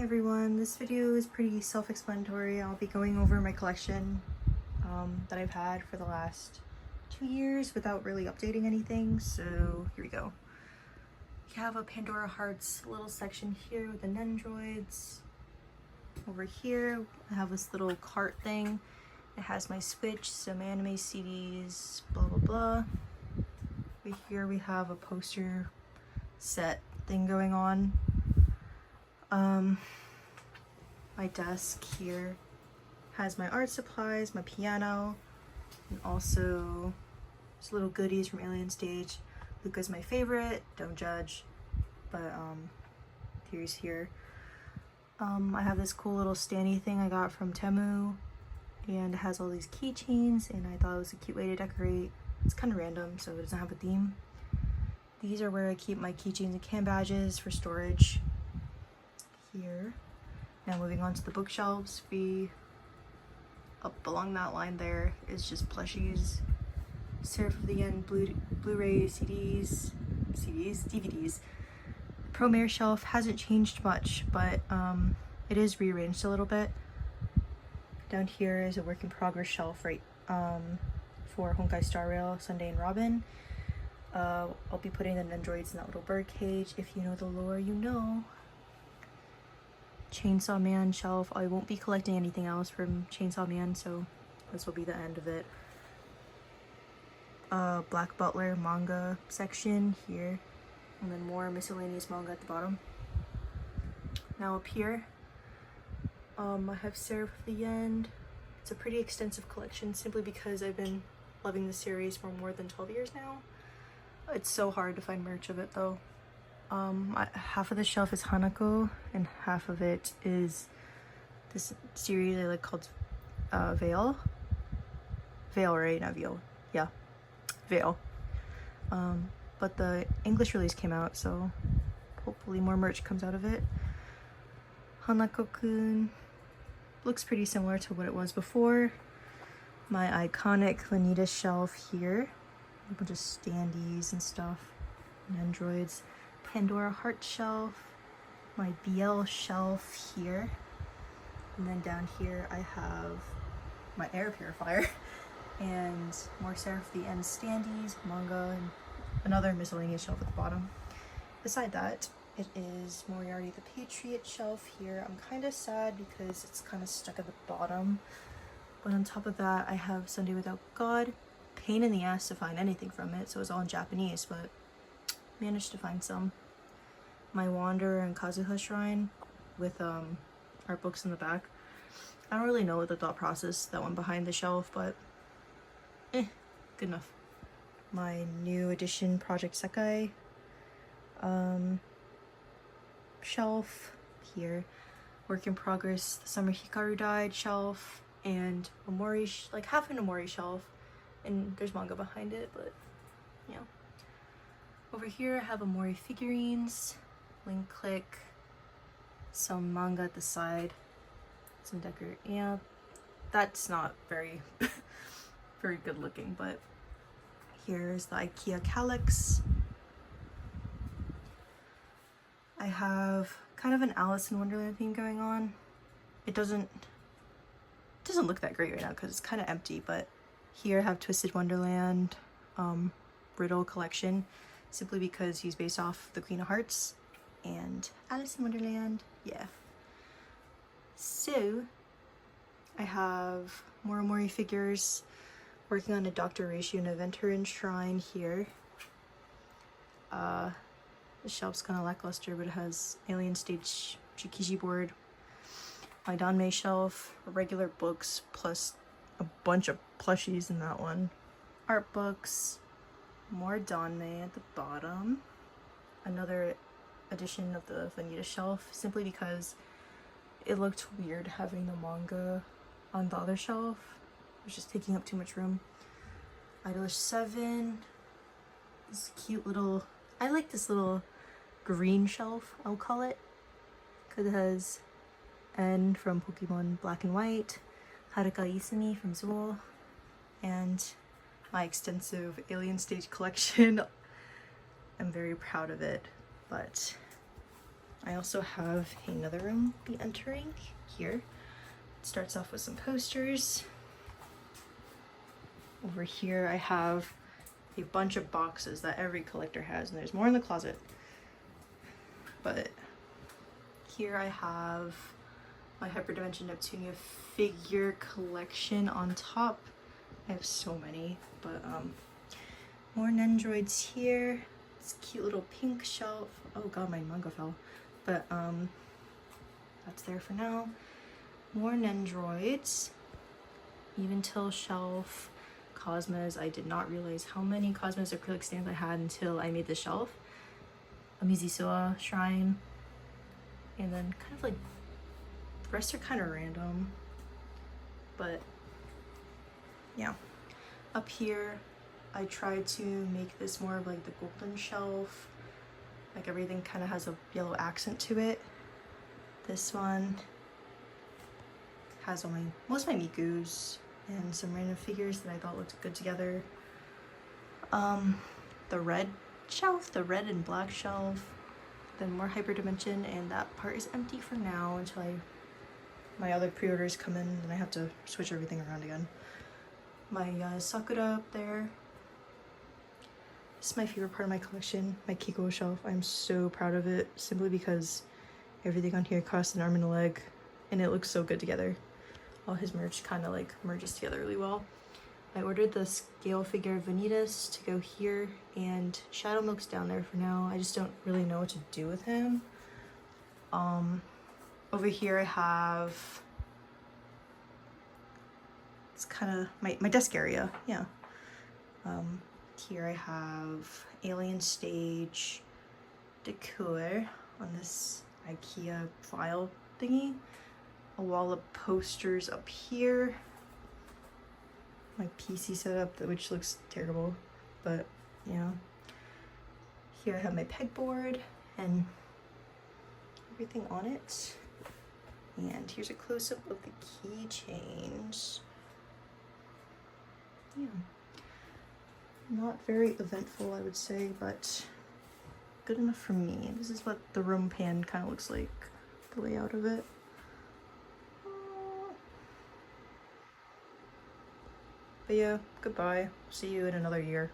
everyone, this video is pretty self-explanatory. I'll be going over my collection that I've had for the last 2 years without really updating anything, so here we go. We have a Pandora Hearts little section here with the Nendroids. Over here I have this little cart thing. It has my Switch, some anime CDs, blah blah blah. Over here we have a poster set thing going on. My desk here has my art supplies, my piano, and also just little goodies from Alien Stage. Luca's my favorite, don't judge, but here's here. I have this cool little standee thing I got from Temu, and it has all these keychains, and I thought it was a cute way to decorate. It's kind of random, so it doesn't have a theme. These are where I keep my keychains and cam badges for storage. Here. Now moving on to the bookshelves, up along that line there is just plushies, Seraph of the End, Blu-ray, CDs, DVDs. The Promare shelf hasn't changed much, but it is rearranged a little bit. Down here is a work in progress shelf, right, for Honkai Star Rail, Sunday and Robin. I'll be putting the Nendroids in that little bird cage. If you know the lore, you know. Chainsaw Man shelf. I won't be collecting anything else from Chainsaw Man, so this will be the end of it. Black Butler manga section here, and then more miscellaneous manga at the bottom. Now up here, I have Seraph of the End. It's a pretty extensive collection simply because I've been loving the series for more than 12 years now. It's so hard to find merch of it though. Half of the shelf is Hanako, and half of it is this series I like called Veil. Veil, right? Not Veil. Yeah, Veil. But the English release came out, so hopefully more merch comes out of it. Hanako-kun looks pretty similar to what it was before. My iconic Lanita shelf here. A bunch of standees and stuff. Nendroids. Pandora Heart shelf, my BL shelf here, and then down here I have my air purifier and more Seraph of the End standees, manga, and another miscellaneous shelf at the bottom. Beside that, it is Moriarty the Patriot shelf here. I'm kind of sad because it's kind of stuck at the bottom, but on top of that I have Sunday Without God. Pain in the ass to find anything from it, so it's all in Japanese, but managed to find some. My Wanderer and Kazuha Shrine with art books in the back. I don't really know what the thought process that went behind the shelf, but good enough. My new edition Project Sekai shelf here. Work in progress, the Summer Hikaru Died shelf, and Omori, like half an Omori shelf, and there's manga behind it, but yeah. Over here I have Omori figurines, Link Click, some manga at the side, some decor. Yeah, that's not very very good looking, but here's the IKEA Calyx. I have kind of an Alice in Wonderland theme going on. It doesn't look that great right now because it's kind of empty, but here I have Twisted Wonderland Riddle collection, simply because he's based off the Queen of Hearts and Alice in Wonderland. Yeah. So I have more Omori figures, working on a Dr. Ratio and a Venturin shrine here. The shelf's kind of lackluster, but it has Alien Stage Tsukiji board. My Danmei shelf, regular books plus a bunch of plushies in that one. Art books, more Danmei at the bottom. Another edition of the Vanita shelf, simply because it looked weird having the manga on the other shelf. It was just taking up too much room. Idolish 7. This cute little, I like this little green shelf, I'll call it, because it has N from Pokemon Black and White, Haruka Izumi from Zool, and my extensive Alien Stage collection. I'm very proud of it, but I also have another room be entering here. It starts off with some posters. Over here I have a bunch of boxes that every collector has, and there's more in the closet. But here I have my Hyperdimension Neptunia figure collection on top. I have so many, but more Nendroids here. This cute little pink shelf. Oh god, my manga fell. But that's there for now. More Nendroids. Eventil shelf. Cosmos. I did not realize how many Cosmos acrylic stands I had until I made the shelf. A Mizisoa shrine. And then kind of like the rest are kind of random. But yeah. Up here I tried to make this more of like the golden shelf. Like everything kind of has a yellow accent to it. This one has all most of my Mikus and some random figures that I thought looked good together. The red shelf, the red and black shelf, then more Hyperdimension, and that part is empty for now until my other pre-orders come in and I have to switch everything around again. My Sakura up there. This is my favorite part of my collection, my Kiko shelf. I'm so proud of it simply because everything on here costs an arm and a leg and it looks so good together. All his merch kind of like merges together really well. I ordered the scale figure of Vanitas to go here, and Shadow Milk's down there for now. I just don't really know what to do with him. Over here I have, it's kind of my desk area, yeah. Here I have Alien Stage decor on this IKEA file thingy. A wall of posters up here. My PC setup, which looks terrible, but yeah. Here I have my pegboard and everything on it. And here's a close-up of the keychains. Yeah. Not very eventful, I would say, but good enough for me. This is what the room pan kind of looks like, the layout of it. But yeah, goodbye. See you in another year.